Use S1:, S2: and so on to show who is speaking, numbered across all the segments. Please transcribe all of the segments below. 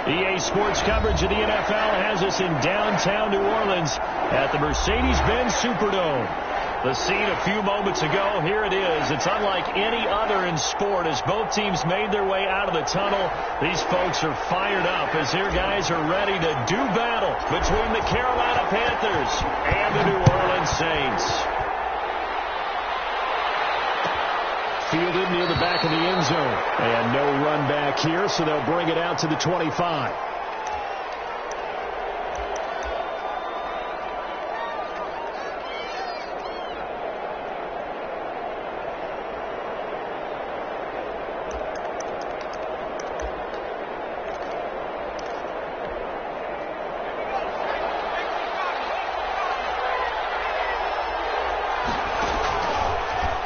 S1: EA Sports coverage of the NFL has us in downtown New Orleans at the Mercedes-Benz Superdome. The scene a few moments ago, here it is. It's unlike any other in sport as both teams made their way out of the tunnel. These folks are fired up as their guys are ready to do battle between the Carolina Panthers and the New Orleans Saints. Fielded near the back of the end zone. And no run back here, so they'll bring it out to the 25.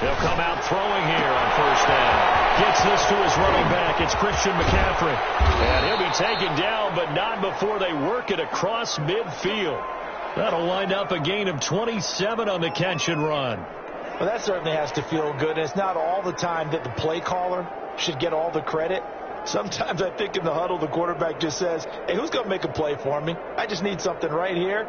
S1: They'll come out throwing here on first down. Gets this to his running back. It's Christian McCaffrey. And he'll be taken down, but not before they work it across midfield. That'll wind up a gain of 27 on the catch and run.
S2: Well, that certainly has to feel good. And it's not all the time that the play caller should get all the credit. Sometimes I think in the huddle, the quarterback just says, hey, who's going to make a play for me? I just need something right here.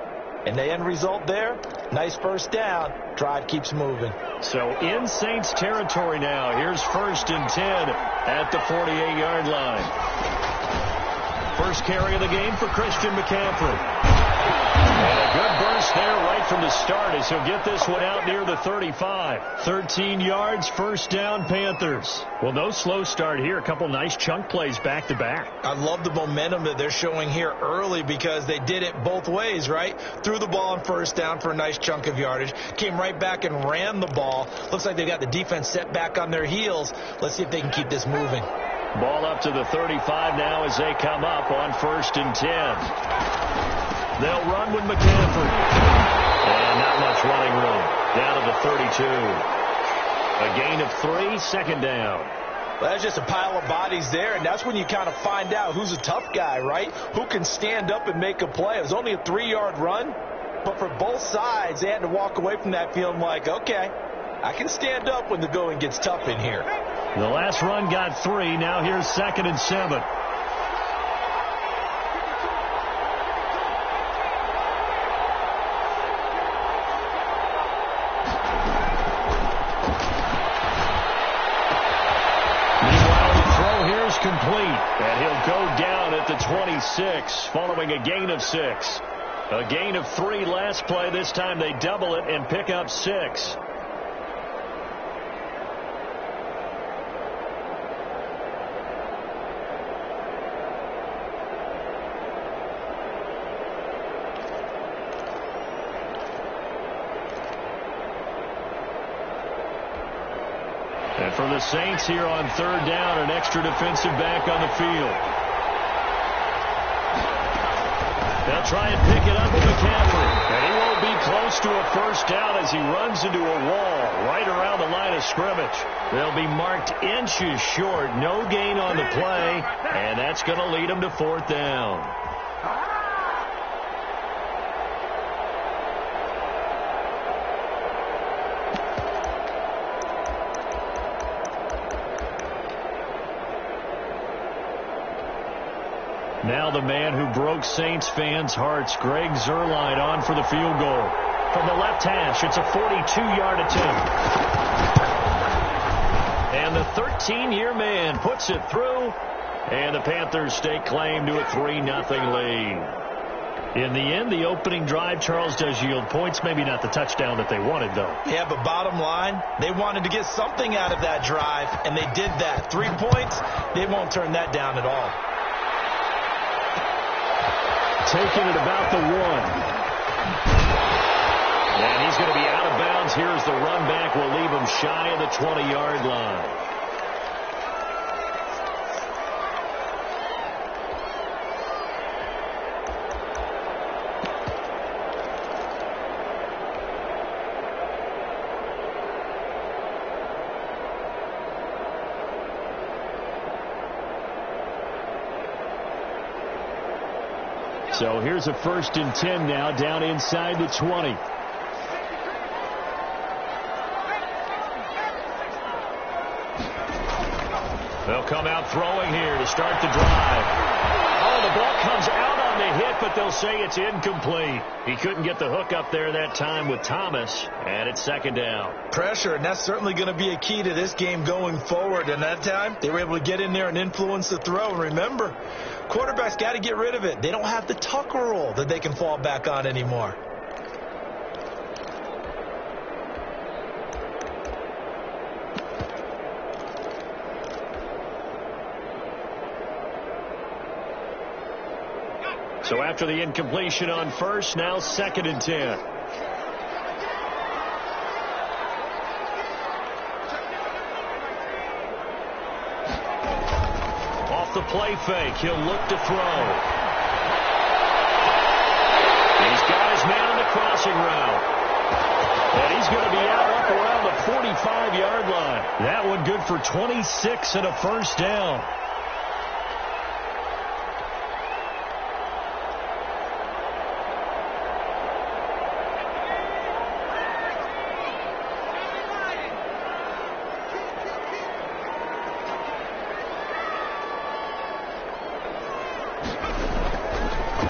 S2: And the end result there, nice first down. Drive keeps moving.
S1: So in Saints territory now. Here's 1st and 10 at the 48-yard line. First carry of the game for Christian McCaffrey. And a good burst there right from the start as he'll get this one out near the 35. 13 yards, first down, Panthers. Well, no slow start here. A couple nice chunk plays back to back.
S2: I love the momentum that they're showing here early because they did it both ways, right? Threw the ball on first down for a nice chunk of yardage. Came right back and ran the ball. Looks like they've got the defense set back on their heels. Let's see if they can keep this moving.
S1: Ball up to the 35 now as they come up on 1st and 10. They'll run with McCaffrey. And not much running room. Down to the 32. A gain of 3, second down.
S2: Well, that's just a pile of bodies there, and that's when you kind of find out who's a tough guy, right? Who can stand up and make a play. It was only a 3-yard run, but for both sides, they had to walk away from that feeling like, okay, I can stand up when the going gets tough in here.
S1: The last run got 3. Now here's 2nd and 7. Complete, and he'll go down at the 26 following a gain of 6. A gain of 3 last play. This time they double it and pick up 6. And for the Saints here on 3rd down, an extra defensive back on the field. They'll try and pick it up with McCaffrey. And he won't be close to a first down as he runs into a wall right around the line of scrimmage. They'll be marked inches short. No gain on the play. And that's going to lead them to 4th down. Now the man who broke Saints fans' hearts, Greg Zuerlein, on for the field goal. From the left hash, it's a 42-yard attempt. And the 13-year man puts it through, and the Panthers stake claim to a 3-0 lead. In the end, the opening drive, Charles, does yield points. Maybe not the touchdown that they wanted, though.
S2: Yeah, but bottom line, they wanted to get something out of that drive, and they did that. 3 points, they won't turn that down at all.
S1: Taking it about the 1. And he's going to be out of bounds. Here's the run back. Will leave him shy of the 20-yard line. So here's a 1st and 10 now, down inside the 20. They'll come out throwing here to start the drive. Oh, the ball comes out on the hit, but they'll say it's incomplete. He couldn't get the hook up there that time with Thomas, and it's second down.
S2: Pressure, and that's certainly going to be a key to this game going forward. And that time, they were able to get in there and influence the throw. And remember, quarterbacks got to get rid of it. They don't have the Tucker rule that they can fall back on anymore.
S1: So after the incompletion on first, now 2nd and 10. Off the play fake, he'll look to throw. He's got his man on the crossing route. And he's going to be out up around the 45-yard line. That one good for 26 and a first down.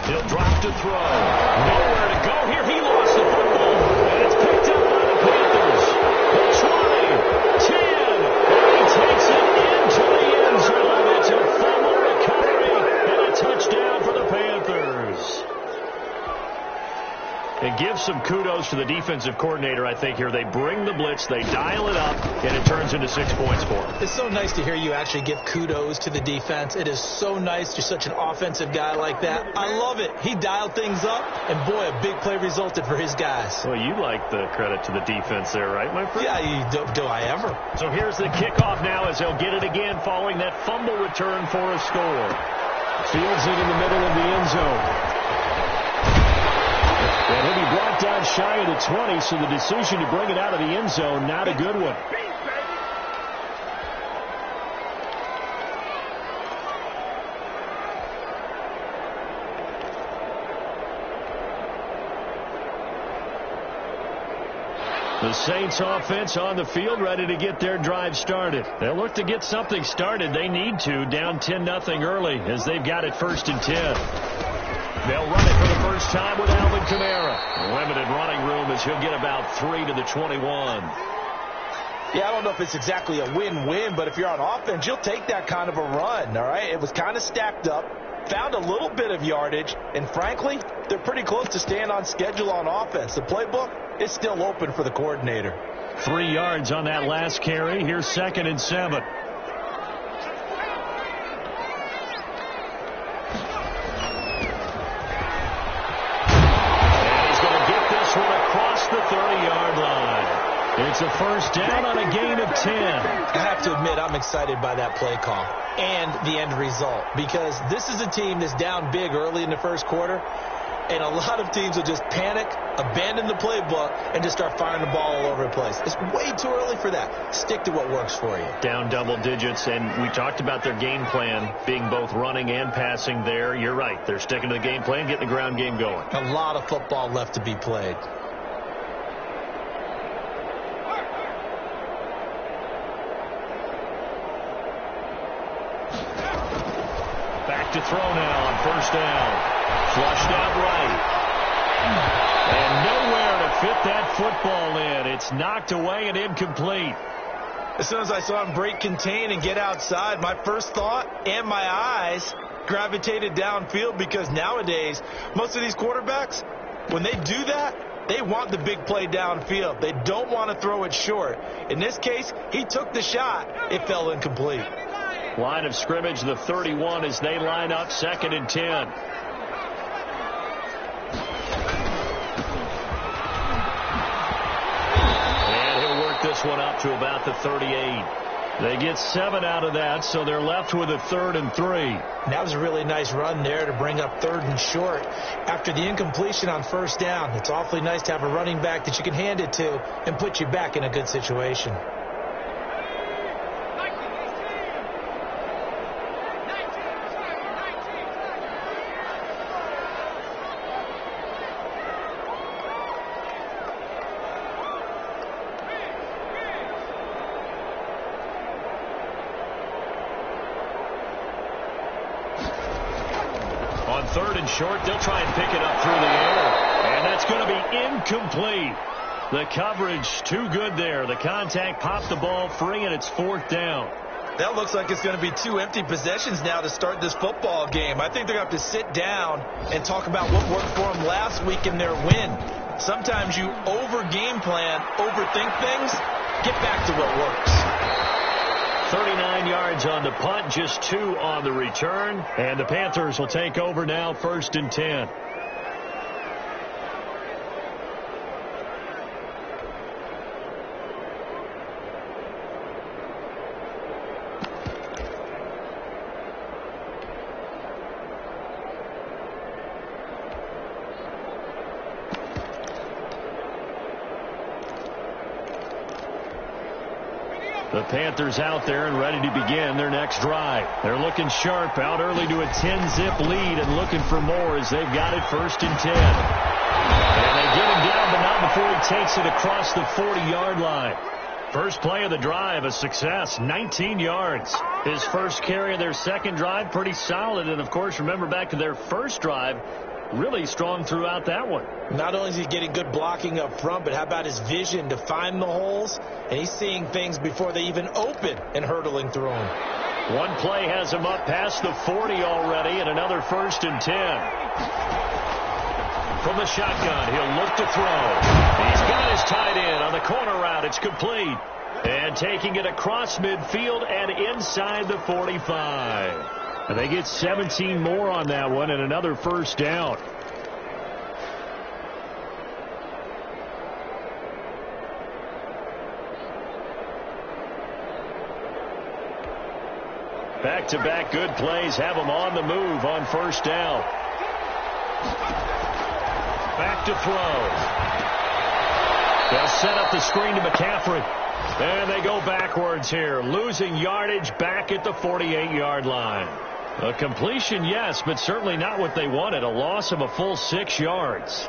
S1: He'll drop to throw. Nowhere to go here. He lost the football. And it's picked up by the Panthers. 20, 10. And he takes it into the end zone. It's a fumble recovery and a touchdown for the Panthers. It gives some kudos to the defensive coordinator, I think, here. They bring the blitz, they dial it up, and it turns into 6 points for them.
S2: It's so nice to hear you actually give kudos to the defense. It is so nice. You're such an offensive guy like that. I love it. He dialed things up, and boy, a big play resulted for his guys.
S1: Well, you like the credit to the defense there, right, my friend?
S2: Yeah, do I ever.
S1: So here's the kickoff now as they'll get it again following that fumble return for a score. Fields it in the middle of the end zone. And he'll be brought down shy of the 20, so the decision to bring it out of the end zone, not a good one. The Saints offense on the field, ready to get their drive started. They'll look to get something started. They need to, down 10-0 early, as they've got it 1st and 10. They'll run it for the first time with Alvin Kamara. Limited running room as he'll get about 3 to the 21.
S2: Yeah, I don't know if it's exactly a win-win, but if you're on offense, you'll take that kind of a run, all right? It was kind of stacked up, found a little bit of yardage, and frankly, they're pretty close to staying on schedule on offense. The playbook is still open for the coordinator.
S1: 3 yards on that last carry. Here's 2nd and 7. The 30-yard line. It's a first down on a gain of 10.
S2: I have to admit, I'm excited by that play call and the end result, because this is a team that's down big early in the first quarter, and a lot of teams will just panic, abandon the playbook, and just start firing the ball all over the place. It's way too early for that. Stick to what works for you.
S1: Down double digits, and we talked about their game plan being both running and passing there. You're right. They're sticking to the game plan, getting the ground game going.
S2: A lot of football left to be played.
S1: To throw now on first down. Flushed out right. And nowhere to fit that football in. It's knocked away and incomplete.
S2: As soon as I saw him break contain and get outside, my first thought and my eyes gravitated downfield, because nowadays, most of these quarterbacks, when they do that, they want the big play downfield. They don't want to throw it short. In this case, he took the shot. It fell incomplete.
S1: Line of scrimmage, the 31, as they line up 2nd and 10. And he'll work this one up to about the 38. They get 7 out of that, so they're left with a 3rd and 3.
S2: That was a really nice run there to bring up 3rd and short. After the incompletion on first down, it's awfully nice to have a running back that you can hand it to and put you back in a good situation.
S1: in short. They'll try and pick it up through the air. And that's going to be incomplete. The coverage too good there. The contact popped the ball free, and it's 4th down.
S2: That looks like it's going to be 2 empty possessions now to start this football game. I think they're going to have to sit down and talk about what worked for them last week in their win. Sometimes you over-game plan, overthink things, get back to what works.
S1: 39 yards on the punt, just 2 on the return. And the Panthers will take over now, 1st and 10. The Panthers out there and ready to begin their next drive. They're looking sharp, out early to a 10-zip lead and looking for more as they've got it 1st and 10. And they get him down, but not before he takes it across the 40-yard line. First play of the drive, a success, 19 yards. His first carry of their second drive, pretty solid. And, of course, remember back to their first drive, really strong throughout that one.
S2: Not only is he getting good blocking up front, but how about his vision to find the holes? And he's seeing things before they even open and hurtling through them.
S1: One play has him up past the 40 already, and another 1st and 10. From the shotgun, he'll look to throw. He's got his tight end on the corner route. It's complete. And taking it across midfield and inside the 45. And they get 17 more on that one and another 1st down. Back-to-back good plays have them on the move on 1st down. Back to throw. They'll set up the screen to McCaffrey. And they go backwards here, losing yardage back at the 48-yard line. A completion, yes, but certainly not what they wanted. A loss of a full 6 yards.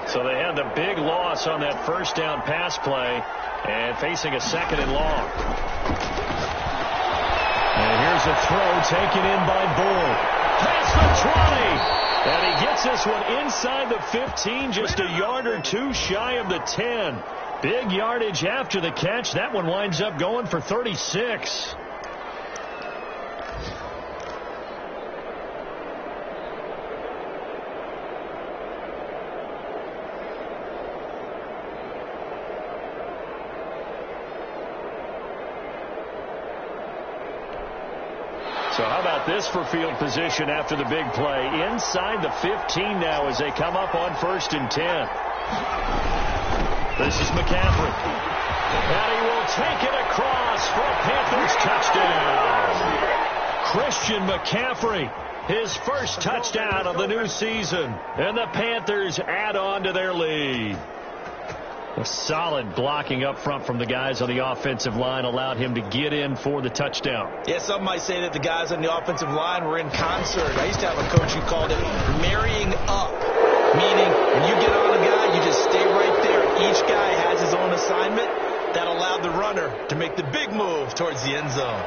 S1: So they had the big loss on that 1st down pass play and facing a 2nd and long. And here's a throw taken in by Bull. Past the 20. And he gets this one inside the 15, just a yard or 2 shy of the 10. Big yardage after the catch. That one winds up going for 36. So how about this for field position after the big play? Inside the 15 now as they come up on 1st and 10. This is McCaffrey. And he will take it across for a Panthers touchdown. Christian McCaffrey, his first touchdown of the new season. And the Panthers add on to their lead. A solid blocking up front from the guys on the offensive line allowed him to get in for the touchdown.
S2: Yeah, some might say that the guys on the offensive line were in concert. I used to have a coach who called it marrying up, meaning when you get on a guy, you just stay right there. Each guy has his own assignment. That allowed the runner to make the big move towards the end zone.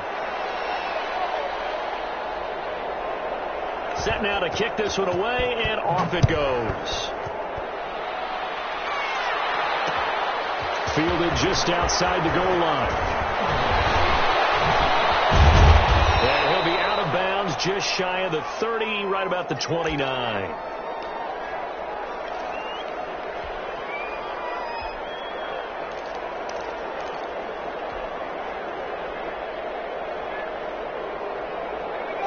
S1: Set now to kick this one away, and off it goes. Fielded just outside the goal line. And he'll be out of bounds just shy of the 30, right about the 29.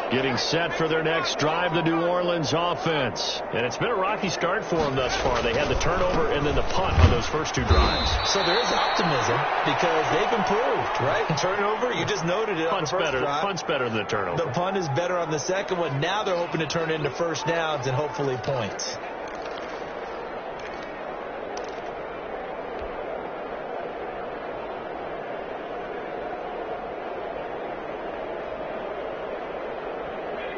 S1: Getting set for their next drive, the New Orleans offense. And it's been a rocky start for them thus far. They had the turnover and then the punt on those first 2 drives.
S2: So there is optimism because they've improved, right? Turnover, you just noted it on the first drive.
S1: Punt's better than the turnover.
S2: The punt is better on the second one. Now they're hoping to turn into first downs and hopefully points.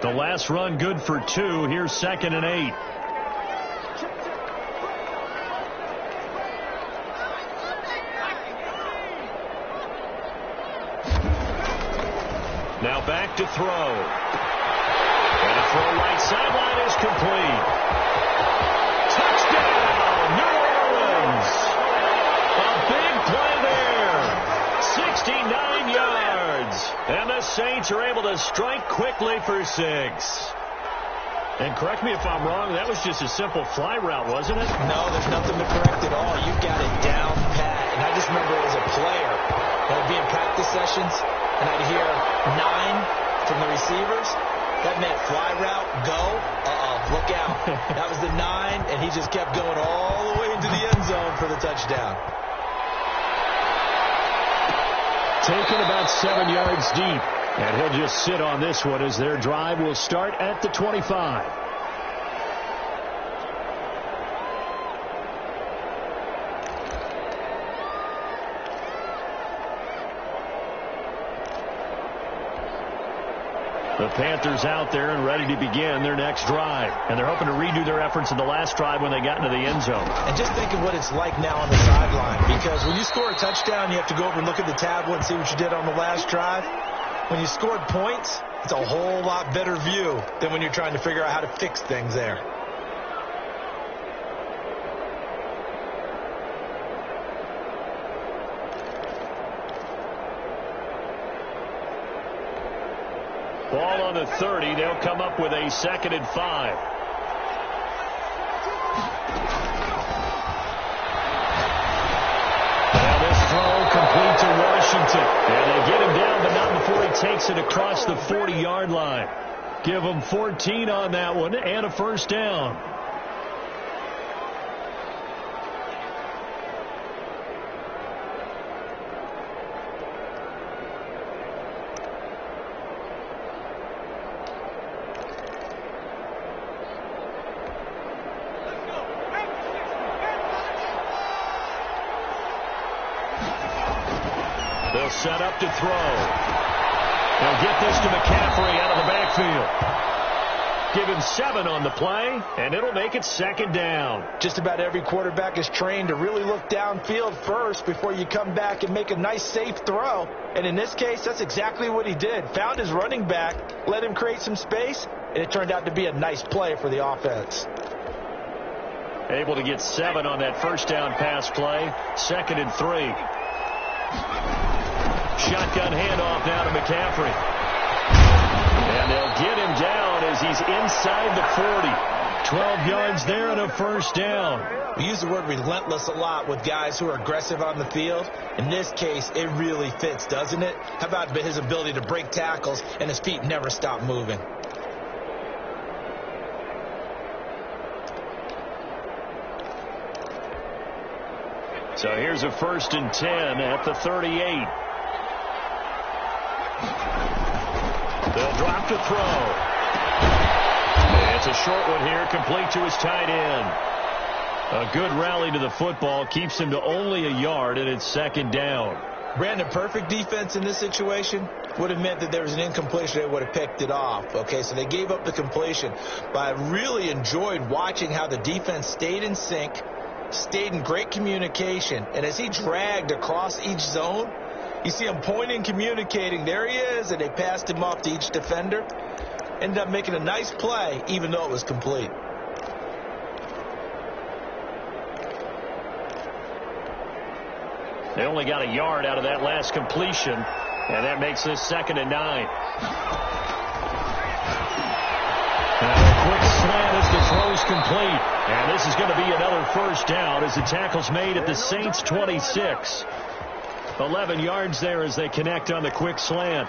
S2: The last run good for 2. Here's 2nd and 8.
S1: Now back to throw. And the throw right sideline is complete. Touchdown, New Orleans. A big play there. 69 yards. And the Saints are able to strike quickly for 6. And correct me if I'm wrong, that was just a simple fly route, wasn't it?
S2: No, there's nothing to correct at all. You got it down pat. And I just remember as a player, I'd be in practice sessions, and I'd hear 9 from the receivers. That meant fly route, go, look out. That was the 9, and he just kept going all the way into the end zone for the touchdown.
S1: Taken about 7 yards deep. And he'll just sit on this one as their drive will start at the 25. The Panthers out there and ready to begin their next drive. And they're hoping to redo their efforts in the last drive when they got into the end zone.
S2: And just think of what it's like now on the sideline. Because when you score a touchdown, you have to go over and look at the tablet and see what you did on the last drive. When you scored points, it's a whole lot better view than when you're trying to figure out how to fix things there.
S1: Ball on the 30. They'll come up with a 2nd and 5. Complete to Washington. And they get him down, but not before he takes it across the 40-yard line. Give him 14 on that one and a first down. They'll set up to throw. They'll get this to McCaffrey out of the backfield. Give him 7 on the play, and it'll make it 2nd down.
S2: Just about every quarterback is trained to really look downfield first before you come back and make a nice, safe throw. And in this case, that's exactly what he did. Found his running back, let him create some space, and it turned out to be a nice play for the offense.
S1: Able to get 7 on that first down pass play. 2nd and 3. Shotgun handoff now to McCaffrey. And they'll get him down as he's inside the 40. 12 yards there and a first down.
S2: We use the word relentless a lot with guys who are aggressive on the field. In this case, it really fits, doesn't it? How about his ability to break tackles and his feet never stop moving?
S1: So here's a 1st and 10 at the 38. They'll drop to throw. And it's a short one here, complete to his tight end. A good rally to the football keeps him to only a yard, and it's 2nd down.
S2: Brandon, perfect defense in this situation would have meant that there was an incompletion. They would have picked it off. Okay, so they gave up the completion. But I really enjoyed watching how the defense stayed in sync, stayed in great communication, and as he dragged across each zone, you see him pointing, communicating. There he is, and they passed him off to each defender. Ended up making a nice play, even though it was complete.
S1: They only got a yard out of that last completion, and that makes this 2nd and 9. And a quick slant as the throw's complete. And this is going to be another first down as the tackle's made at the Saints' 26. 11 yards there as they connect on the quick slant.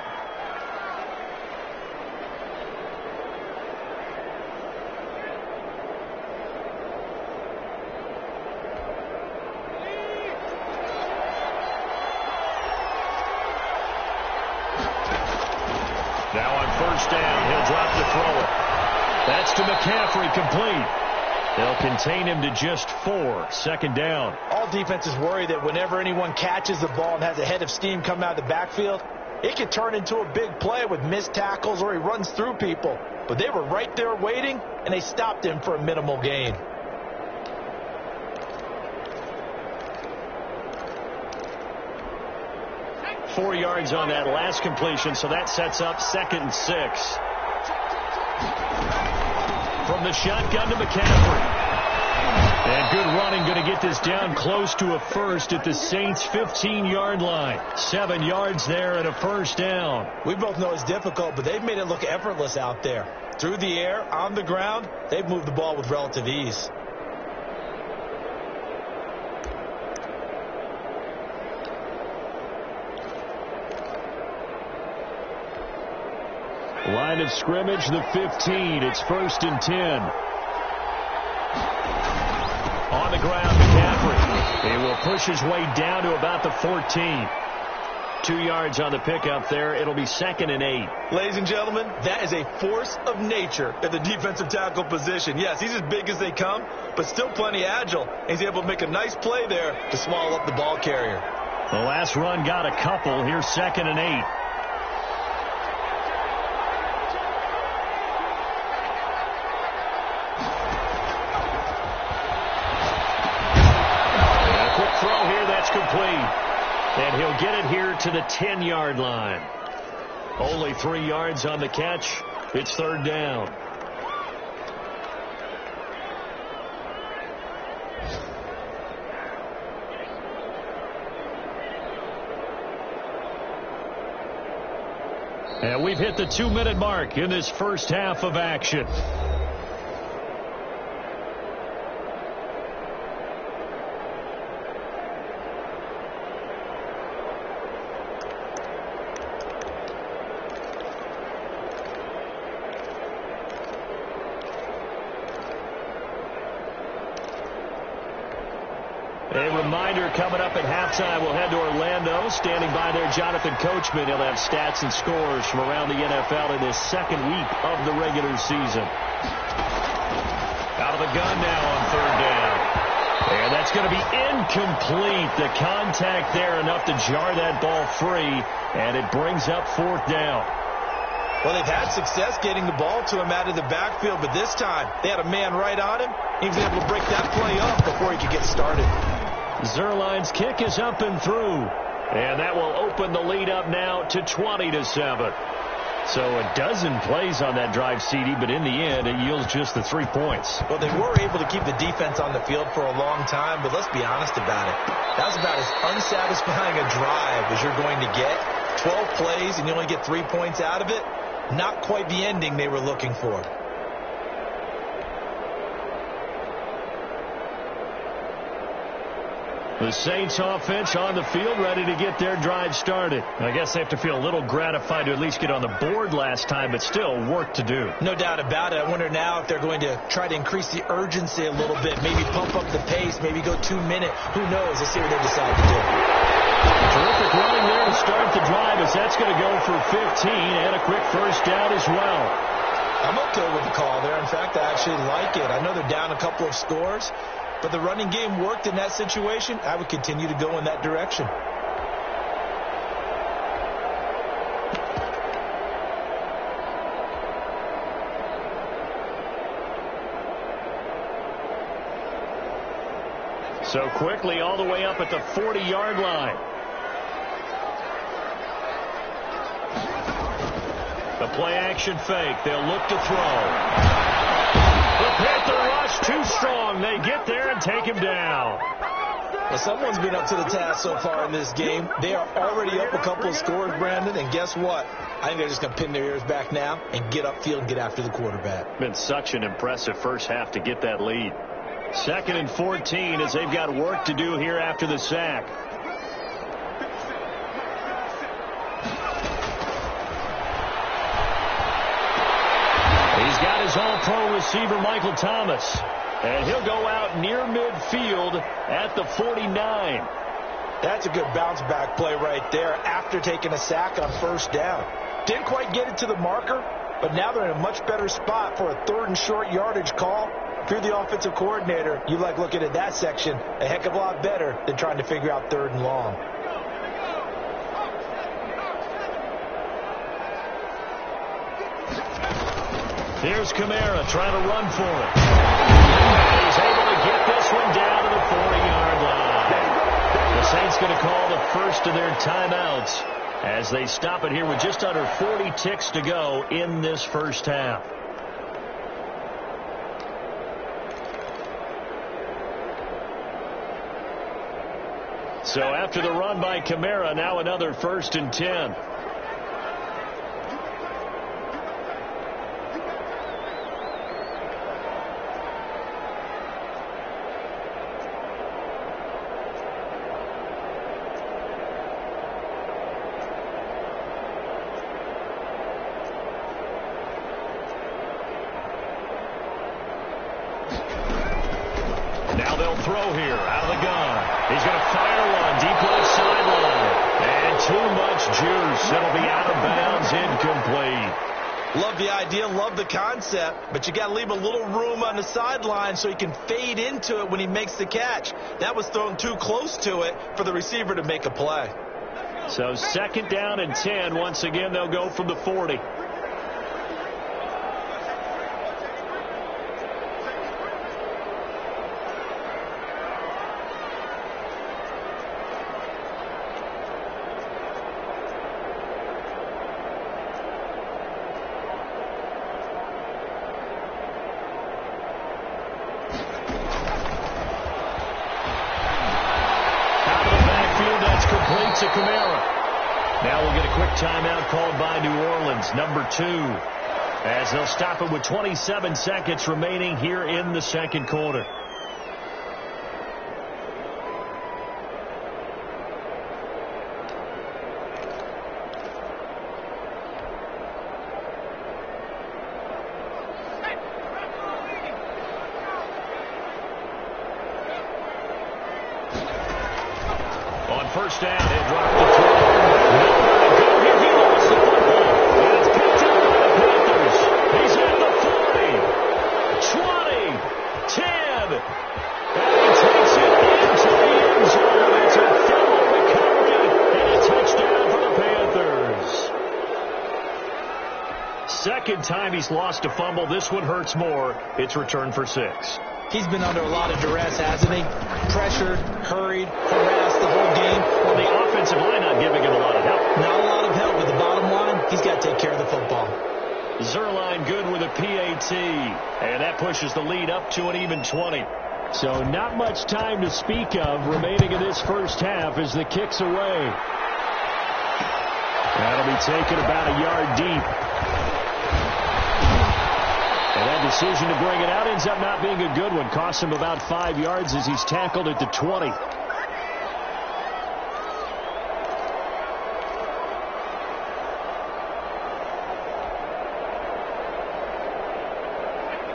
S1: Now on first down, he'll drop the throw. That's to McCaffrey, complete. They'll contain him to just 4. 2nd down.
S2: All defenses worry that whenever anyone catches the ball and has a head of steam come out of the backfield, it can turn into a big play with missed tackles or he runs through people. But they were right there waiting, and they stopped him for a minimal gain.
S1: 4 yards on that last completion, so that sets up 2nd and 6. From the shotgun to McCaffrey. And good running, going to get this down close to a first at the Saints' 15-yard line. 7 yards there and a first down.
S2: We both know it's difficult, but they've made it look effortless out there. Through the air, on the ground, they've moved the ball with relative ease.
S1: Line of scrimmage, the 15. It's 1st and 10. On the ground, McCaffrey. He will push his way down to about the 14. 2 yards on the pickup there. It'll be 2nd and 8.
S2: Ladies and gentlemen, that is a force of nature at the defensive tackle position. Yes, he's as big as they come, but still plenty agile. He's able to make a nice play there to swallow up the ball carrier.
S1: The last run got a couple. Here's 2nd and 8. Complete. And he'll get it here to the 10-yard line. Only 3 yards on the catch. It's 3rd down. And we've hit the 2-minute mark in this first half of action. A reminder coming up at halftime, we'll head to Orlando. Standing by there, Jonathan Coachman. He'll have stats and scores from around the NFL in this 2nd week of the regular season. Out of the gun now on 3rd down. And that's going to be incomplete. The contact there enough to jar that ball free, and it brings up 4th down.
S2: Well, they've had success getting the ball to him out of the backfield, but this time they had a man right on him. He was able to break that play up before he could get started.
S1: Zerline's kick is up and through. And that will open the lead up now to 20-7. So a dozen plays on that drive, CD, but in the end, it yields just the 3 points.
S2: Well, they were able to keep the defense on the field for a long time, but let's be honest about it. That was about as unsatisfying a drive as you're going to get. 12 plays and you only get 3 points out of it. Not quite the ending they were looking for.
S1: The Saints offense on the field, ready to get their drive started. I guess they have to feel a little gratified to at least get on the board last time, but still work to do.
S2: No doubt about it. I wonder now if they're going to try to increase the urgency a little bit, maybe pump up the pace, maybe go 2 minute. Who knows? Let's see what they decide to do.
S1: Terrific running there to start the drive, as that's going to go for 15 and a quick first down as well.
S2: I'm okay with the call there. In fact, I actually like it. I know they're down a couple of scores, but the running game worked in that situation. I would continue to go in that direction.
S1: So quickly all the way up at the 40-yard line. The play-action fake. They'll look to throw. The Panther rush too strong. They get there and take him down.
S2: Well, someone's been up to the task so far in this game. They are already up a couple of scores, Brandon, and guess what? I think they're just going to pin their ears back now and get upfield and get after the quarterback.
S1: Been such an impressive first half to get that lead. 2nd and 14 as they've got work to do here after the sack. He's got his all-pro receiver, Michael Thomas. And he'll go out near midfield at the 49.
S2: That's a good bounce-back play right there after taking a sack on first down. Didn't quite get it to the marker, but now they're in a much better spot for a 3rd and short yardage call. If you're the offensive coordinator, you like looking at that section a heck of a lot better than trying to figure out 3rd and long.
S1: Here's Kamara trying to run for it. He's able to get this one down to the 40-yard line. The Saints going to call the first of their timeouts as they stop it here with just under 40 ticks to go in this first half. So after the run by Kamara, now another 1st and 10. Now they'll throw here out of the gun. He's going to fire one deep left sideline. And too much juice. It'll be out of bounds, incomplete.
S2: Love the idea, love the concept, but you got to leave a little room on the sideline so he can fade into it when he makes the catch. That was thrown too close to it for the receiver to make a play.
S1: So 2nd down and 10. Once again, they'll go from the 40. To Kamara. Now we'll get a quick timeout called by New Orleans, number 2, as they'll stop it with 27 seconds remaining here in the 2nd quarter. First down, he'll drop the throw. Nowhere to go here. He lost the football. And it's picked up by the Panthers. He's at the 40, 20, 10. And he takes it into the end zone. It's a fumble recovery and a touchdown for the Panthers. 2nd time he's lost a fumble. This one hurts more. It's returned for 6.
S2: He's been under a lot of duress, hasn't he? Pressured, hurried, harassed the whole game.
S1: Well, the offensive line not giving him a lot of help.
S2: Not a lot of help, but the bottom line, he's got to take care of the football.
S1: Zerline good with a PAT, and that pushes the lead up to an even 20. So not much time to speak of remaining in this first half as the kick's away. That'll be taken about a yard deep. And that decision to bring it out ends up not being a good one. Costs him about 5 yards as he's tackled at the 20.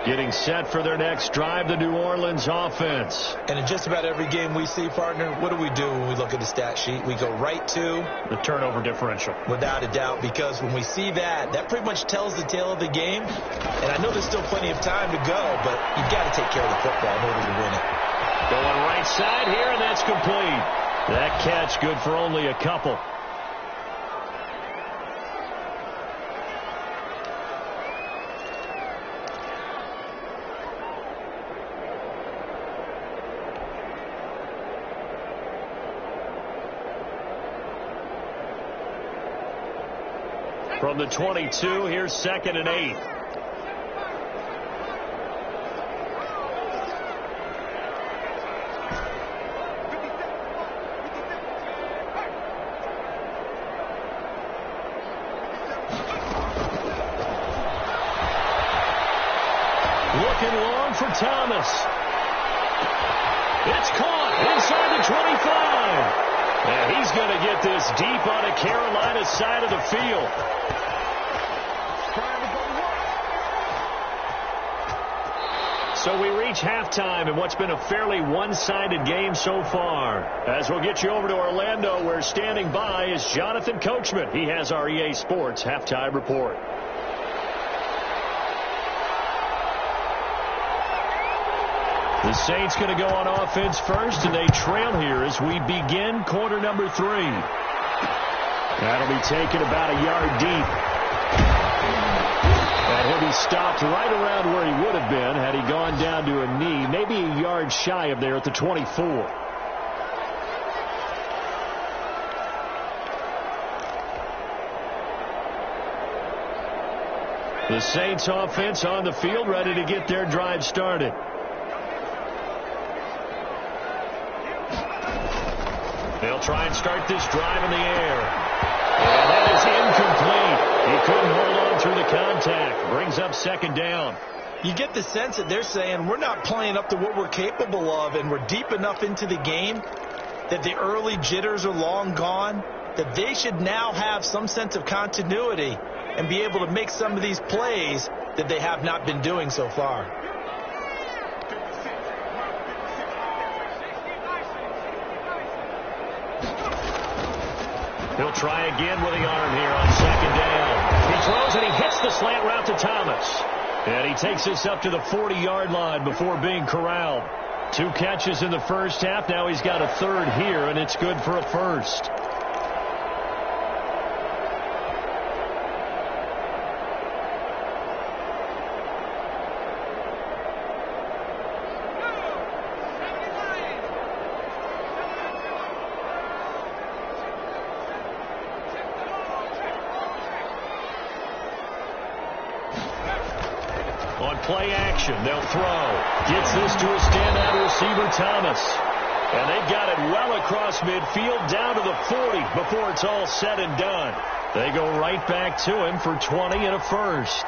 S1: Getting set for their next drive, the New Orleans offense.
S2: And in just about every game we see, partner, what do we do when we look at the stat sheet? We go right to
S1: the turnover differential.
S2: Without a doubt, because when we see that, that pretty much tells the tale of the game. And I know there's still plenty of time to go, but you've got to take care of the football in order to win it.
S1: Going right side here, and that's complete. That catch good for only a couple. From the 22, here's 2nd and 8. Looking long for Thomas. It's caught inside the 25. And he's going to get this deep on the Carolina side of the field. So we reach halftime in what's been a fairly one-sided game so far. As we'll get you over to Orlando, where standing by is Jonathan Coachman. He has our EA Sports halftime report. The Saints going to go on offense first, and they trail here as we begin quarter number 3. That'll be taken about a yard deep. And he'll be stopped right around where he would have been had he gone down to a knee, maybe a yard shy of there at the 24. The Saints offense on the field, ready to get their drive started. They'll try and start this drive in the air. And that is incomplete. He couldn't hold on through the contact. Brings up second down.
S2: You get the sense that they're saying we're not playing up to what we're capable of, and we're deep enough into the game that the early jitters are long gone, that they should now have some sense of continuity and be able to make some of these plays that they have not been doing so far.
S1: He'll try again with the arm here on second down. He throws and he hits the slant route to Thomas. And he takes this up to the 40-yard line before being corralled. 2 catches in the first half. Now he's got a third here, and it's good for a first. On play action, they'll throw. Gets this to a standout receiver, Thomas. And they've got it well across midfield down to the 40 before it's all said and done. They go right back to him for 20 and a first.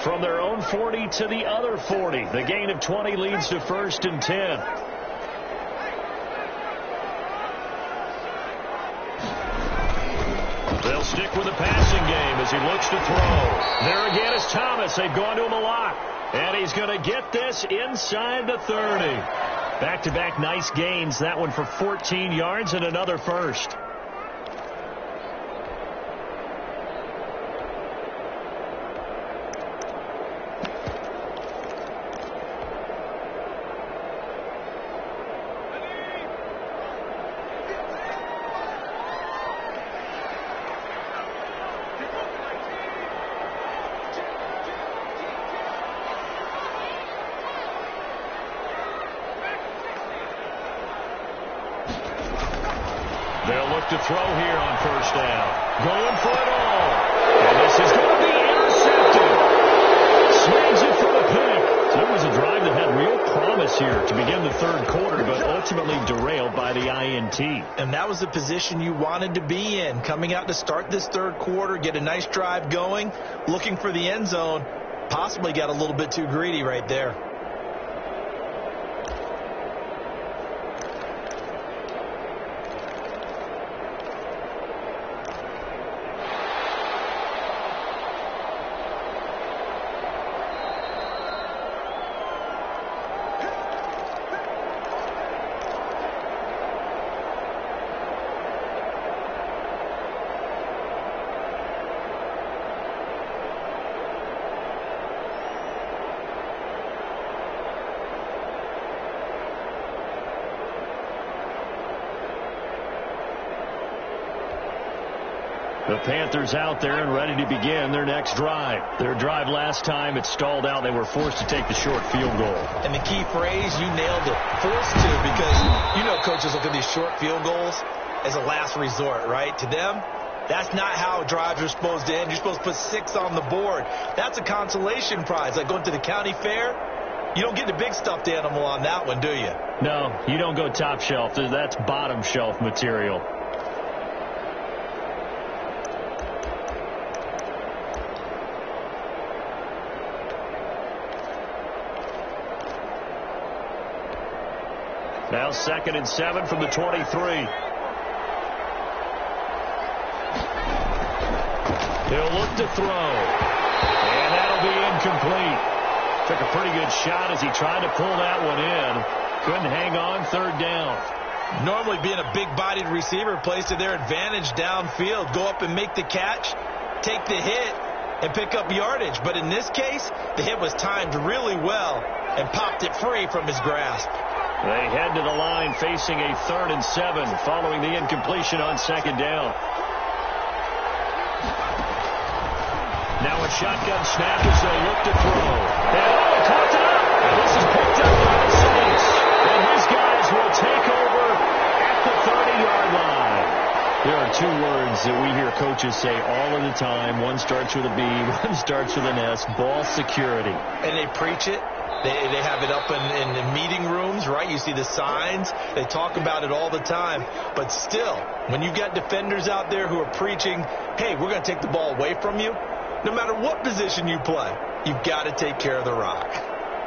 S1: From their own 40 to the other 40. The gain of 20 leads to 1st and 10. They'll stick with the passing game as he looks to throw. There again is Thomas. They've gone to him a lot. And he's going to get this inside the 30. Back-to-back nice gains. That one for 14 yards and another first. They'll look to throw here on first down. Going for it all. And this is going to be intercepted. Swings it for the pick. So it was a drive that had real promise here to begin the third quarter, but ultimately derailed by the INT.
S2: And that was the position you wanted to be in. Coming out to start this third quarter, get a nice drive going, looking for the end zone. Possibly got a little bit too greedy right there.
S1: The Panthers out there and ready to begin their next drive. Their drive last time, it stalled out. They were forced to take the short field goal.
S2: And the key phrase, you nailed it, forced to, because you know coaches look at these short field goals as a last resort, right? To them, that's not how drives are supposed to end. You're supposed to put 6 on the board. That's a consolation prize, like going to the county fair. You don't get the big stuffed animal on that one, do you?
S1: No, you don't go top shelf. That's bottom shelf material. Now 2nd and 7 from the 23. He'll look to throw. And that'll be incomplete. Took a pretty good shot as he tried to pull that one in. Couldn't hang on, 3rd down.
S2: Normally being a big-bodied receiver plays to their advantage downfield. Go up and make the catch, take the hit, and pick up yardage. But in this case, the hit was timed really well and popped it free from his grasp.
S1: They head to the line facing a 3rd and 7 following the incompletion on 2nd down. Now a shotgun snap as they look to throw. And caught And this is picked up by the Saints. And his guys will take over at the 30-yard line. There are two words that we hear coaches say all of the time. One starts with a B, one starts with an S, ball security.
S2: And they preach it. They have it up in the meeting rooms, right? You see the signs. They talk about it all the time. But still, when you've got defenders out there who are preaching, hey, we're going to take the ball away from you, no matter what position you play, you've got to take care of the rock.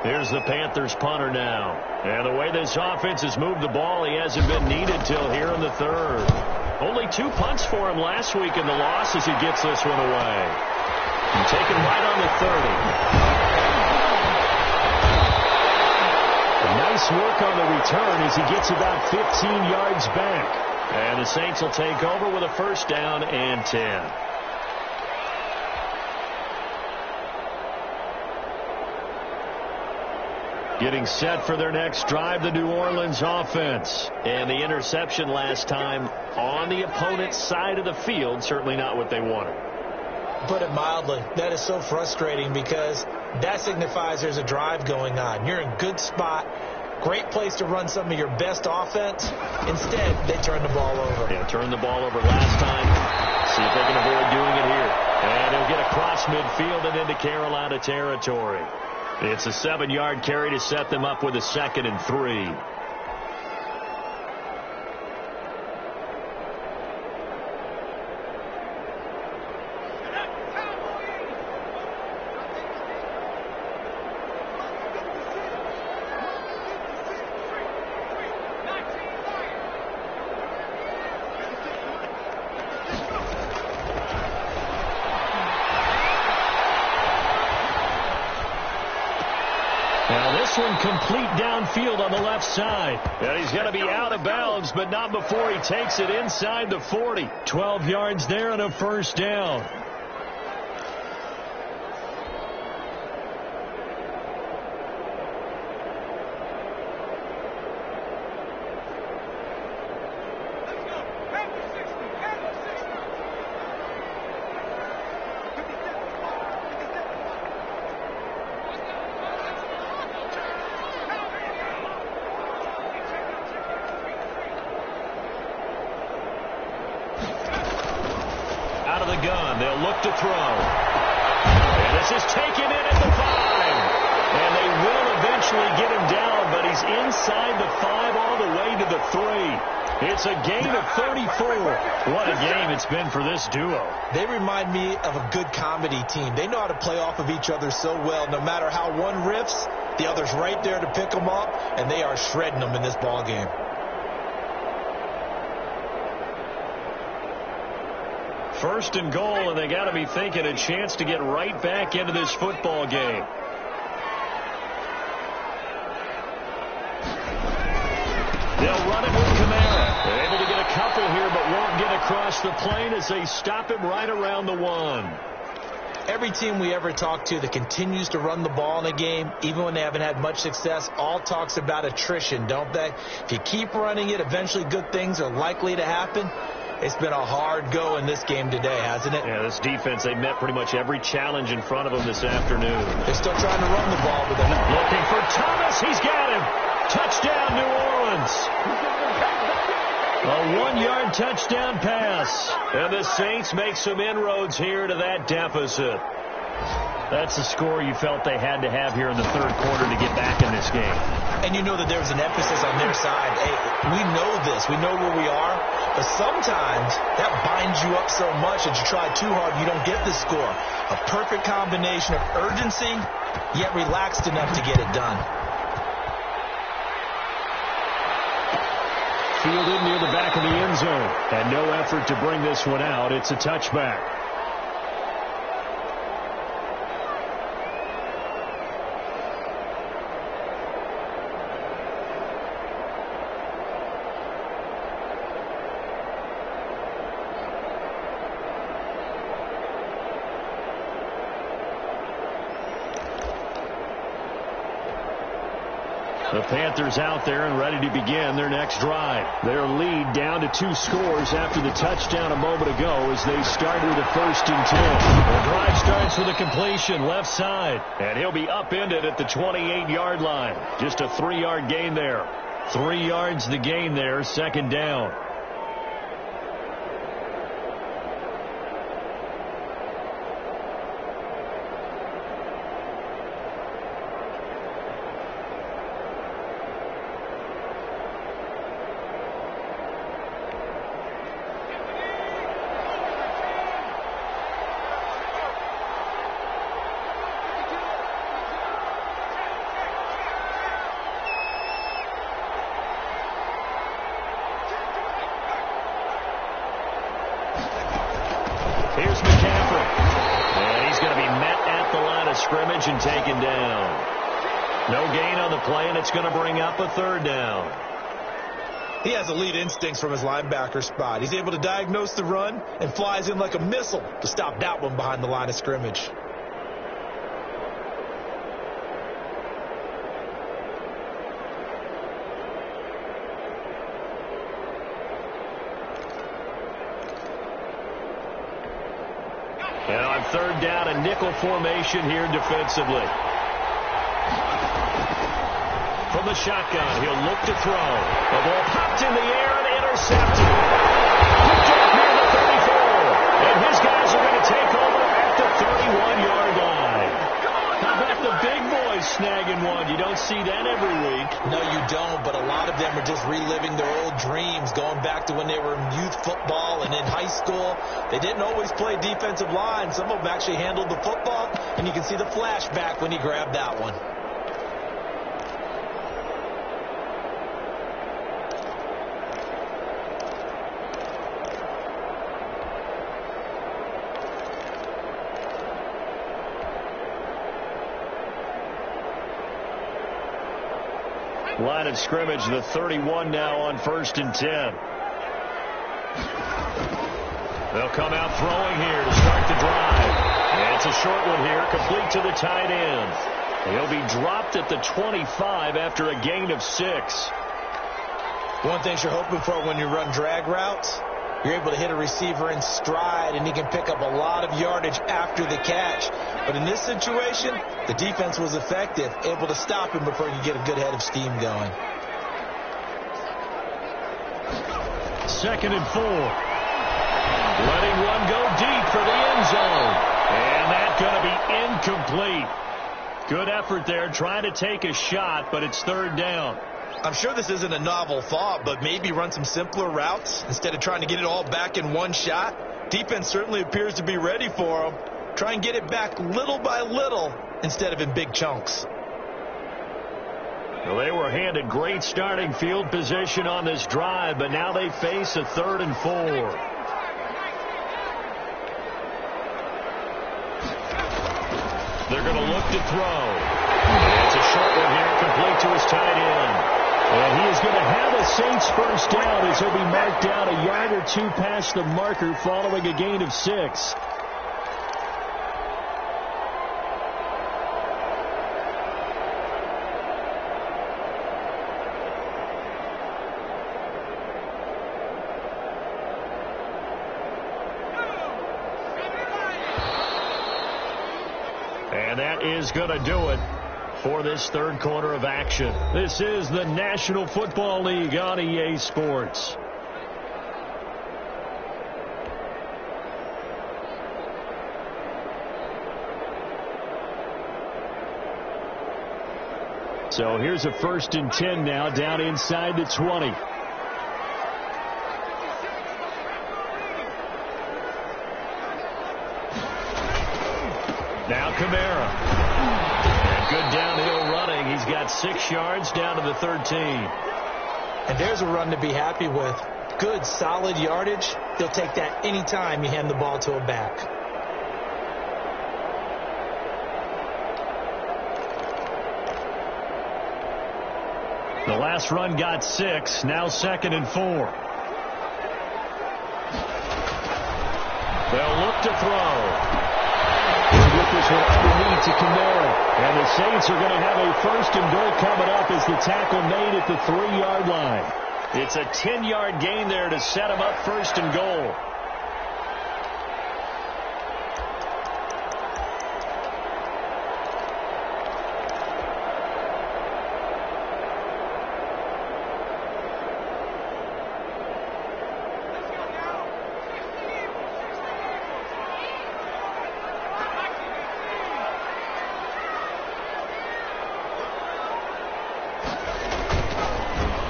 S1: Here's the Panthers punter now. And the way this offense has moved the ball, he hasn't been needed till here in the third. Only 2 punts for him last week in the loss as he gets this one away. And taken right on the 30. Nice work on the return as he gets about 15 yards back. And the Saints will take over with a first down and 10. Getting set for their next drive, the New Orleans offense. And the interception last time on the opponent's side of the field, certainly not what they wanted.
S2: Put it mildly, that is so frustrating because that signifies there's a drive going on. You're in a good spot, great place to run some of your best offense. Instead, they turn the ball over.
S1: Yeah, turned the ball over last time. See if they can avoid doing it here. And they'll get across midfield and into Carolina territory. It's a 7-yard carry to set them up with a 2nd and 3. One complete downfield on the left side. And he's going to be out of bounds, but not before he takes it inside the 40. 12 yards there and a first down. They'll look to throw. And this is taken in at the 5. And they will eventually get him down, but he's inside the 5 all the way to the 3. It's a gain of 34. What a game it's been for this duo.
S2: They remind me of a good comedy team. They know how to play off of each other so well. No matter how one riffs, the other's right there to pick them up, and they are shredding them in this ball game.
S1: First and goal, and they got to be thinking a chance to get right back into this football game. They'll run it with Kamara. They're able to get a couple here, but won't get across the plane as they stop him right around the 1.
S2: Every team we ever talk to that continues to run the ball in a game, even when they haven't had much success, all talks about attrition, don't they? If you keep running it, eventually good things are likely to happen. It's been a hard go in this game today, hasn't it?
S1: Yeah, this defense, they met pretty much every challenge in front of them this afternoon.
S2: They're still trying to run the ball, but they're not.
S1: Looking for Thomas. He's got him. Touchdown, New Orleans. A 1-yard touchdown pass. And the Saints make some inroads here to that deficit. That's the score you felt they had to have here in the third quarter to get back in this game.
S2: And you know that there was an emphasis on their side. Hey, we know this. We know where we are. But sometimes that binds you up so much that you try too hard, you don't get the score. A perfect combination of urgency, yet relaxed enough to get it done.
S1: Fielded near the back of the end zone. And no effort to bring this one out. It's a touchback. The Panthers out there and ready to begin their next drive. Their lead down to 2 scores after the touchdown a moment ago as they start with a 1st and 10. The drive starts with a completion left side, and he'll be upended at the 28-yard line. Just a 3-yard gain there. 3 yards the gain there, 2nd down. Here's McCaffrey. And he's going to be met at the line of scrimmage and taken down. No gain on the play, and it's going to bring up a 3rd down.
S2: He has elite instincts from his linebacker spot. He's able to diagnose the run and flies in like a missile to stop that one behind the line of scrimmage.
S1: And on 3rd down, a nickel formation here defensively. From the shotgun, he'll look to throw. The ball popped in the air and intercepted. Picked up near the 34. And his guys are going to take over at the 31-yard line. How about the big boys snagging one? You don't see that every week.
S2: No, you don't, but a lot of them are just reliving their old dreams, going back to when they were in youth football and in high school. They didn't always play defensive line. Some of them actually handled the football, and you can see the flashback when he grabbed that one.
S1: Line of scrimmage, the 31 now on 1st and 10. They'll come out throwing here to start the drive. And it's a short one here, complete to the tight end. He'll be dropped at the 25 after a gain of 6.
S2: One thing you're hoping for when you run drag routes, you're able to hit a receiver in stride, and he can pick up a lot of yardage after the catch. But in this situation, the defense was effective, able to stop him before you get a good head of steam going.
S1: 2nd and 4. Letting one go deep for the end zone. And that's going to be incomplete. Good effort there, trying to take a shot, but it's 3rd down.
S2: I'm sure this isn't a novel thought, but maybe run some simpler routes instead of trying to get it all back in one shot. Defense certainly appears to be ready for him. Try and get it back little by little instead of in big chunks.
S1: Well, they were handed great starting field position on this drive, but now they face a 3rd and 4. They're going to look to throw. It's a short one here, complete to his tight end. And he is going to have a Saints 1st down as he'll be marked down a yard or 2 past the marker following a gain of 6. And that is going to do it for this 3rd quarter of action. This is the National Football League on EA Sports. So here's a 1st and 10 now, down inside the 20. Now Kamara. And good downhill running. He's got 6 yards down to the 13.
S2: And there's a run to be happy with. Good, solid yardage. They'll take that anytime you hand the ball to a back.
S1: The last run got 6. Now 2nd and 4. They'll look to throw. With this one underneath to Kamara. And the Saints are going to have a first and goal coming up as the tackle made at the 3-yard line. It's a 10-yard gain there to set them up first and goal.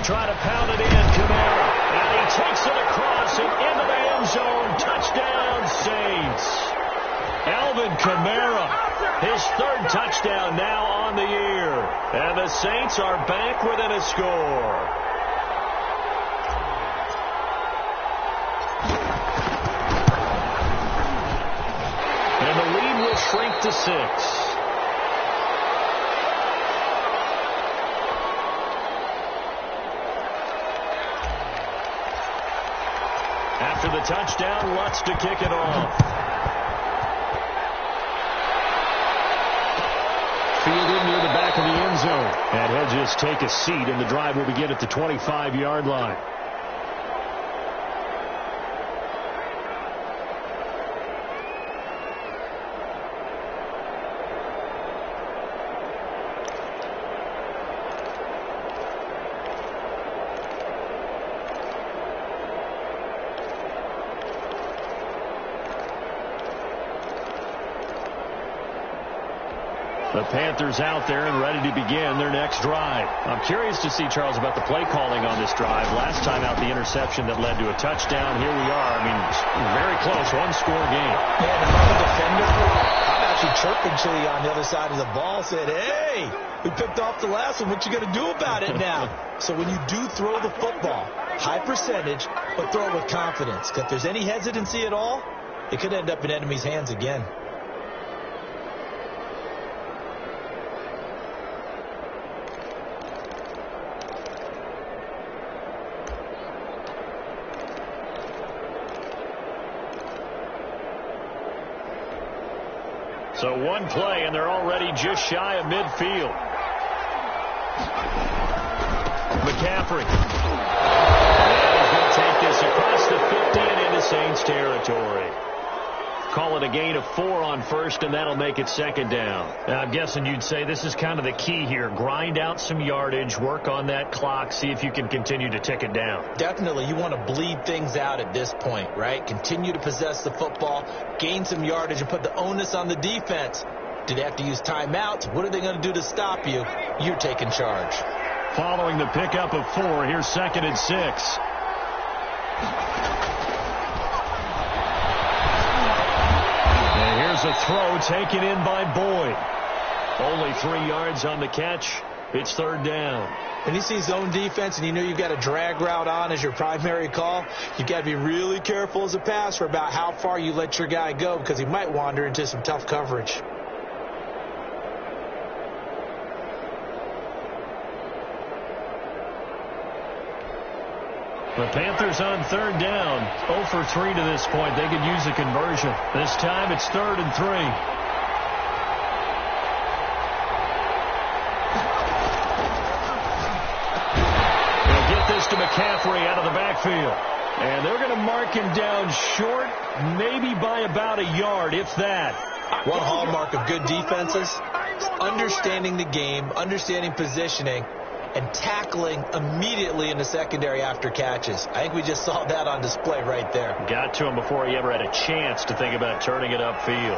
S1: Trying to pound it in, Kamara. And he takes it across and into the end zone. Touchdown, Saints. Alvin Kamara, his third touchdown now on the year. And the Saints are back within a score. And the lead will shrink to 6. After the touchdown, Lutz to kick it off. Fielded near the back of the end zone. And he'll just take a seat, and the drive will begin at the 25-yard line. The Panthers out there and ready to begin their next drive. I'm curious to see, Charles, about the play calling on this drive. Last time out, the interception that led to a touchdown. Here we are. I mean, very close, one-score game.
S2: Yeah, and I'm a defender. I'm actually chirping Chili on the other side of the ball. Said, hey, we picked off the last one. What you going to do about it now? So when you do throw the football, high percentage, but throw it with confidence. Because if there's any hesitancy at all, it could end up in enemy's hands again.
S1: So one play, and they're already just shy of midfield. McCaffrey. And he's going to take this across the 50 and into Saints territory. Call it a gain of 4 on first, and that'll make it second down. Now, I'm guessing you'd say this is kind of the key here. Grind out some yardage, work on that clock, see if you can continue to tick it down.
S2: Definitely. You want to bleed things out at this point, right? Continue to possess the football, gain some yardage, and put the onus on the defense. Do they have to use timeouts? What are they going to do to stop you? You're taking charge.
S1: Following the pickup of 4, here's second and 6. A throw taken in by Boyd. Only 3 yards on the catch. It's third down.
S2: When you see zone defense and you know you've got a drag route on as your primary call, you've got to be really careful as a passer about how far you let your guy go because he might wander into some tough coverage.
S1: The Panthers on third down. 0 for 3 to this point. They could use a conversion. This time it's 3rd and 3. They'll get this to McCaffrey out of the backfield. And they're going to mark him down short, maybe by about a yard, if that.
S2: One hallmark of good defenses is understanding the game, understanding positioning, and tackling immediately in the secondary after catches. I think we just saw that on display right there.
S1: Got to him before he ever had a chance to think about turning it upfield.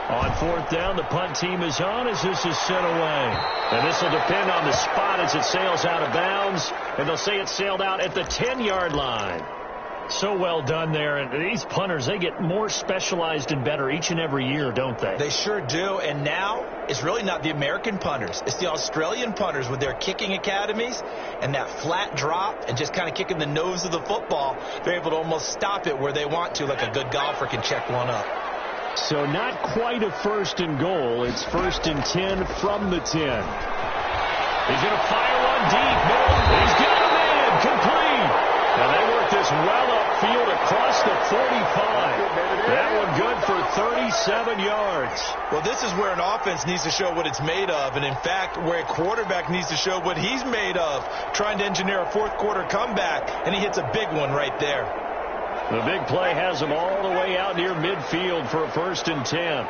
S1: On 4th down, the punt team is on as this is sent away. And this will depend on the spot as it sails out of bounds. And they'll say it sailed out at the 10-yard line. So well done there. And these punters, they get more specialized and better each and every year, don't they?
S2: They sure do. And now it's really not the American punters. It's the Australian punters with their kicking academies and that flat drop and just kind of kicking the nose of the football. They're able to almost stop it where they want to, like a good golfer can check one up.
S1: So not quite a 1st and goal. It's 1st and 10 from the 10. He's going to fire one deep. No, he's got a man complete. Now they work this well upfield. 7 yards.
S2: Well, this is where an offense needs to show what it's made of, and in fact, where a quarterback needs to show what he's made of, trying to engineer a fourth-quarter comeback, and he hits a big one right there.
S1: The big play has him all the way out near midfield for a 1st and 10.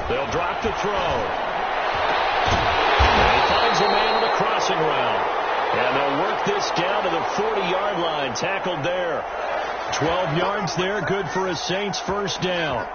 S1: They'll drop to throw. And he finds a man on the crossing route. And they'll work this down to the 40-yard line. Tackled there. 12 yards there. Good for a Saints 1st down.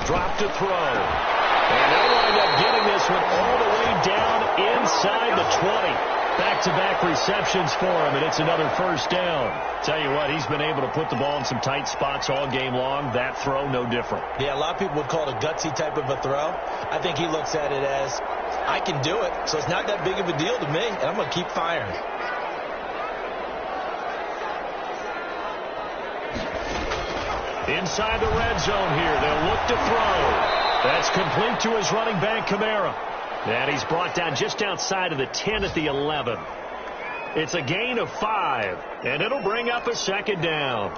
S1: Drop to throw. And they'll wind up getting this one all the way down inside the 20. Back-to-back receptions for him, and it's another 1st down. Tell you what, he's been able to put the ball in some tight spots all game long. That throw, no different.
S2: Yeah, a lot of people would call it a gutsy type of a throw. I think he looks at it as, I can do it, so it's not that big of a deal to me, and I'm going to keep firing.
S1: Inside the red zone here. They'll look to throw. That's complete to his running back, Kamara. And he's brought down just outside of the 10 at the 11. It's a gain of 5, and it'll bring up a 2nd down.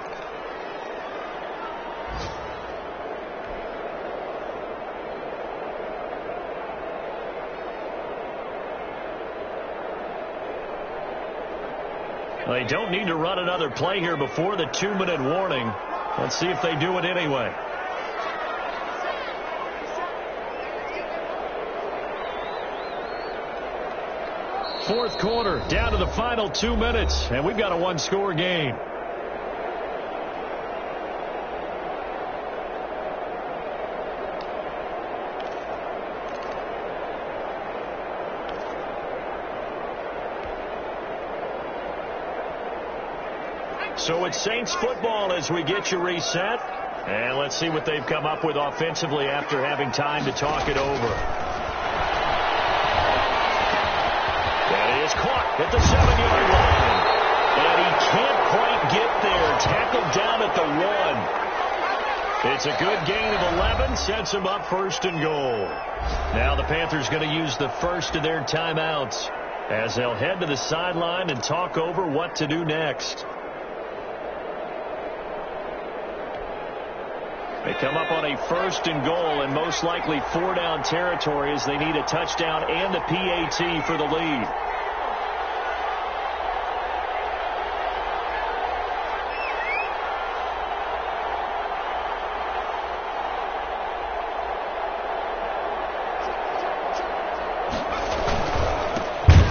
S1: They don't need to run another play here before the 2-minute warning. Let's see if they do it anyway. Fourth quarter, down to the final 2 minutes, and we've got a 1-score game. So it's Saints football as we get you reset. And let's see what they've come up with offensively after having time to talk it over. That is caught at the 7-yard line. And he can't quite get there. Tackled down at the 1. It's a good gain of 11. Sets him up 1st and goal. Now the Panthers going to use the first of their timeouts as they'll head to the sideline and talk over what to do next. They come up on a 1st and goal and most likely 4-down territory as they need a touchdown and a PAT for the lead.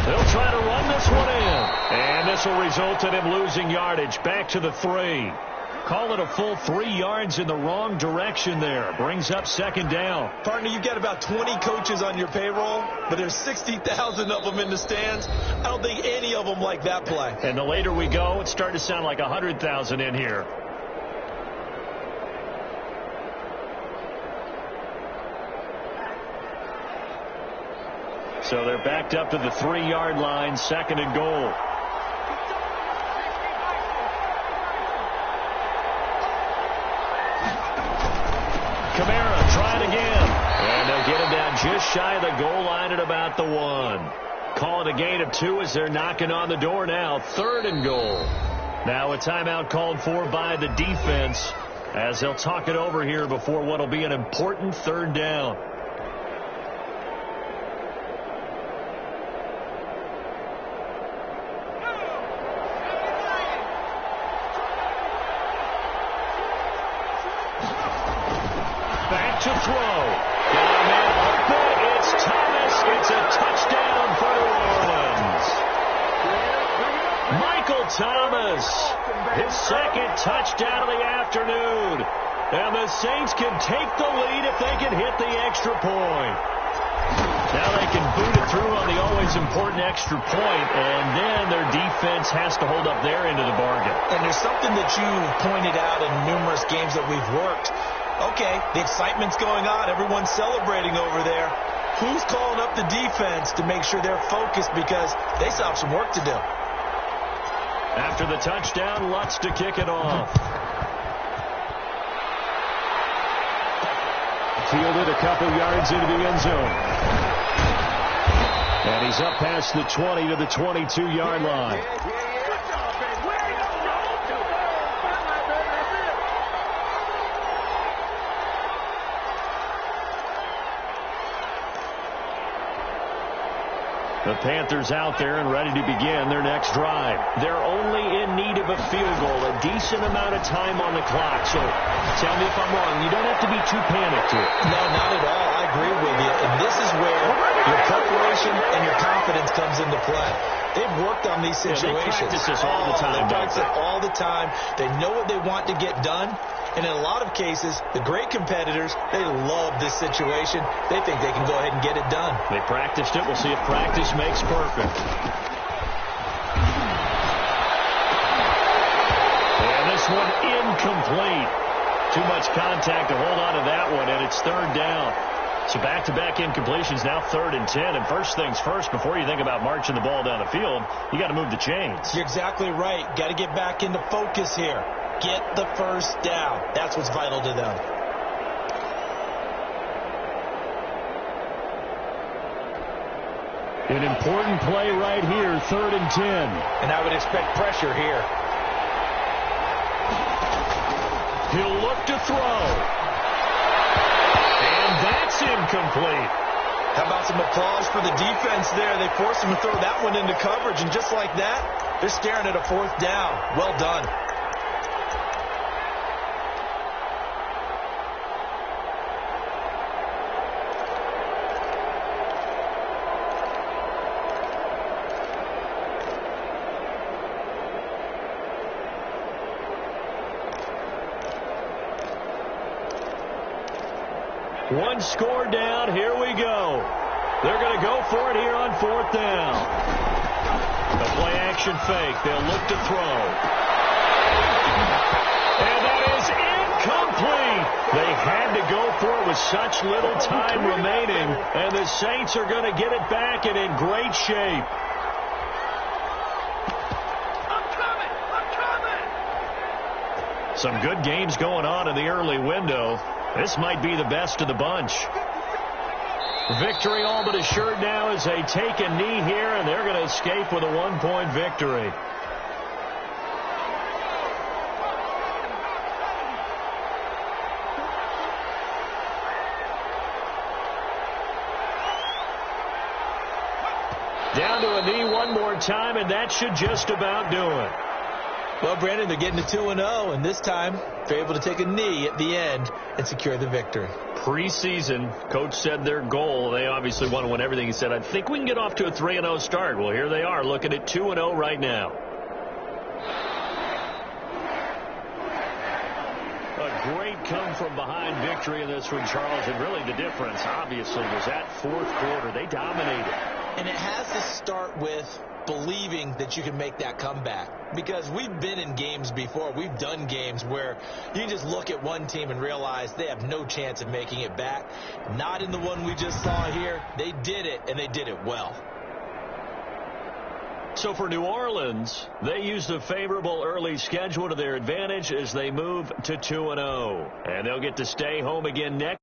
S1: They'll try to run this one in. And this will result in him losing yardage back to the 3. Call it a full 3 yards in the wrong direction there. Brings up 2nd down.
S2: Partner, you've got about 20 coaches on your payroll, but there's 60,000 of them in the stands. I don't think any of them like that play.
S1: And the later we go, it's starting to sound like 100,000 in here. So they're backed up to the 3-yard line, 2nd and goal. Kamara trying again. And they'll get him down just shy of the goal line at about the 1. Call it a gain of 2 as they're knocking on the door now. 3rd and goal. Now a timeout called for by the defense as they'll talk it over here before what will be an important 3rd down. To throw. Got a man open. It's Thomas. It's a touchdown for New Orleans. Michael Thomas. His 2nd touchdown of the afternoon. And the Saints can take the lead if they can hit the extra point. Now they can boot it through on the always important extra point, and then their defense has to hold up their end of the bargain.
S2: And there's something that you've pointed out in numerous games that we've worked. Okay, the excitement's going on. Everyone's celebrating over there. Who's calling up the defense to make sure they're focused because they still have some work to do?
S1: After the touchdown, Lutz to kick it off. Fielded a couple yards into the end zone. And he's up past the 20 to the 22-yard line. The Panthers out there and ready to begin their next drive. They're only in need of a field goal, a decent amount of time on the clock. So tell me if I'm wrong. You don't have to be too panicked here.
S2: No, not at all. I agree with you. And this is where your preparation and your confidence comes into play. They've worked on these situations.
S1: Yeah, they practice this all the time.
S2: They practice it all the time. They know what they want to get done. And in a lot of cases, the great competitors, they love this situation. They think they can go ahead and get it done.
S1: They practiced it. We'll see if practice makes perfect. And this one incomplete. Too much contact to hold on to that one, and it's third down. So back-to-back incompletions, now 3rd and 10. And first things first, before you think about marching the ball down the field, you got to move the chains.
S2: You're exactly right. Got to get back into focus here. Get the first down. That's what's vital to them.
S1: An important play right here, 3rd and 10.
S2: And I would expect pressure here.
S1: He'll look to throw. And that's incomplete.
S2: How about some applause for the defense there? They forced him to throw that one into coverage, and just like that, they're staring at a 4th down. Well done.
S1: One score down. Here we go. They're going to go for it here on 4th down. The play action fake. They'll look to throw. And that is incomplete. They had to go for it with such little time remaining. And the Saints are going to get it back and in great shape. Some good games going on in the early window. This might be the best of the bunch. Victory all but assured now as they take a knee here, and they're going to escape with a 1-point victory. Down to a knee one more time, and that should just about do it.
S2: Well, Brandon, they're getting to 2-0, and this time they're able to take a knee at the end and secure the victory.
S1: Preseason, coach said their goal, they obviously want to win everything. He said, I think we can get off to a 3-0 start. Well, here they are looking at 2-0 right now. A great come-from-behind victory in this one, Charles. And really the difference, obviously, was that 4th quarter. They dominated.
S2: And it has to start with believing that you can make that comeback. Because we've been in games before. We've done games where you just look at one team and realize they have no chance of making it back. Not in the one we just saw here. They did it, and they did it well.
S1: So for New Orleans, they used a favorable early schedule to their advantage as they move to 2-0. And they'll get to stay home again next.